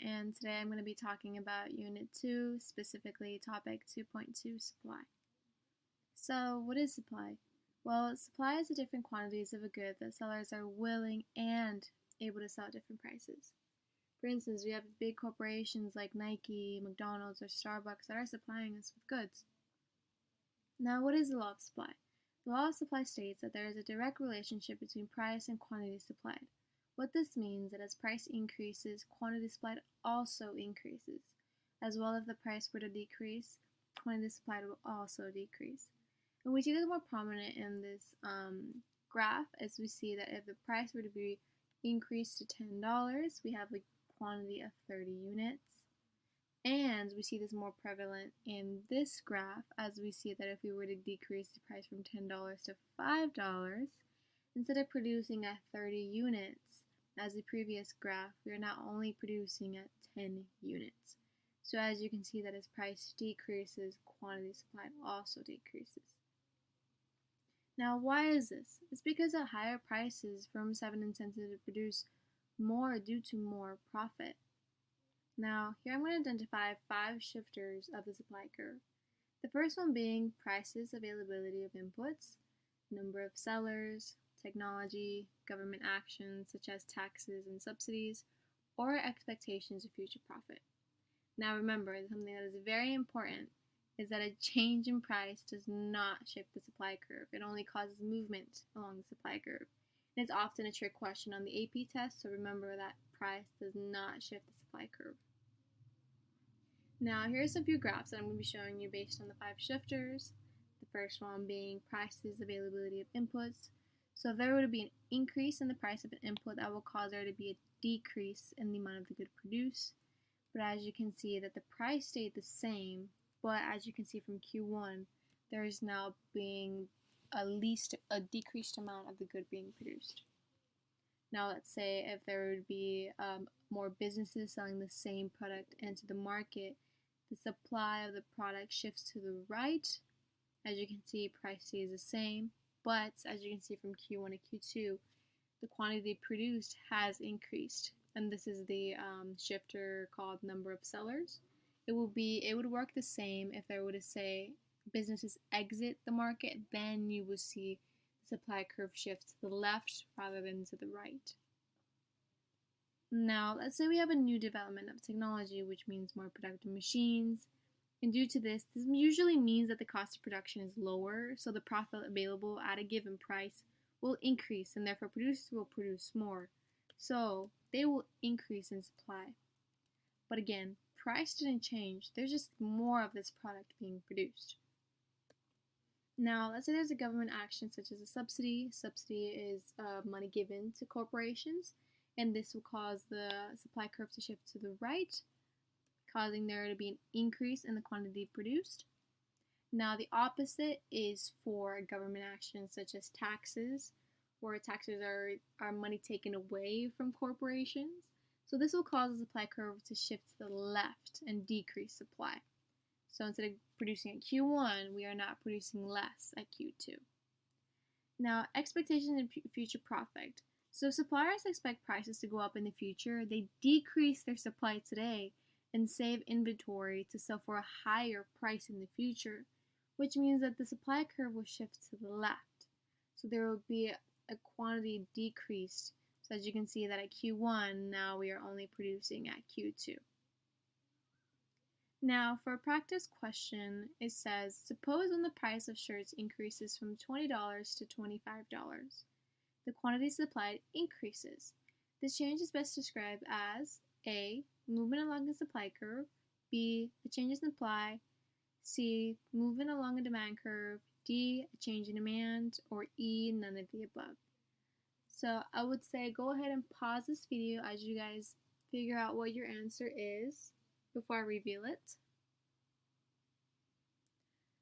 and today I'm going to be talking about Unit 2, specifically Topic 2.2, Supply. So, what is supply? Well, supply is the different quantities of a good that sellers are willing and able to sell at different prices. For instance, we have big corporations like Nike, McDonald's, or Starbucks that are supplying us with goods. Now, what is the law of supply? The law of supply states that there is a direct relationship between price and quantity supplied. What this means is that as price increases, quantity supplied also increases. As well, if the price were to decrease, quantity supplied will also decrease. And we see this more prominent in this graph, as we see that if the price were to be increased to $10, we have a quantity of 30 units. And we see this more prevalent in this graph, as we see that if we were to decrease the price from $10 to $5, instead of producing at 30 units, as the previous graph, we are now only producing at 10 units. So as you can see that as price decreases, quantity supplied also decreases. Now, why is this? It's because at higher prices, firms have an incentive to produce more due to more profit. Now, here I'm going to identify 5 shifters of the supply curve. The first one being prices, availability of inputs, number of sellers, technology, government actions such as taxes and subsidies, or expectations of future profit. Now remember, something that is very important is that a change in price does not shift the supply curve. It only causes movement along the supply curve. And it's often a trick question on the AP test, so remember that price does not shift the supply curve. Now here's a few graphs that I'm going to be showing you based on the 5 shifters. The first one being prices, availability of inputs. So if there were to be an increase in the price of an input, that will cause there to be a decrease in the amount of the good produced. But as you can see that the price stayed the same, but as you can see from Q1, there is now being a decreased amount of the good being produced. Now let's say if there would be more businesses selling the same product into the market, the supply of the product shifts to the right. As you can see, price stays the same. But as you can see from Q1 to Q2, the quantity produced has increased, and this is the shifter called number of sellers. It would work the same if there were to say businesses exit the market, then you would see the supply curve shift to the left rather than to the right. Now, let's say we have a new development of technology, which means more productive machines. And due to this usually means that the cost of production is lower, so the profit available at a given price will increase, and therefore producers will produce more. So they will increase in supply. But again, price didn't change. There's just more of this product being produced. Now, let's say there's a government action such as a subsidy. Subsidy is money given to corporations, and this will cause the supply curve to shift to the right, causing there to be an increase in the quantity produced. Now the opposite is for government actions such as taxes, where taxes are money taken away from corporations. So this will cause the supply curve to shift to the left and decrease supply. So instead of producing at Q1, we are not producing less at Q2. Now, expectations and future profit. So suppliers expect prices to go up in the future. They decrease their supply today and save inventory to sell for a higher price in the future, which means that the supply curve will shift to the left. So there will be a quantity decreased. So as you can see that at Q1, now we are only producing at Q2. Now for a practice question, it says, suppose when the price of shirts increases from $20 to $25, the quantity supplied increases. This change is best described as A, movement along the supply curve, B, a change in supply, C, movement along a demand curve, D, a change in demand, or E, none of the above. So I would say go ahead and pause this video as you guys figure out what your answer is before I reveal it.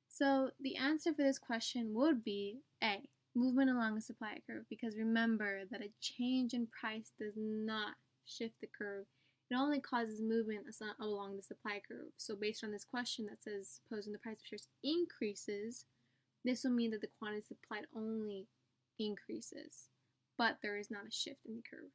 So the answer for this question would be A, movement along the supply curve, because remember that a change in price does not shift the curve. It only causes movement along the supply curve. So based on this question that says, supposing the price of shares increases, this will mean that the quantity supplied only increases, but there is not a shift in the curve.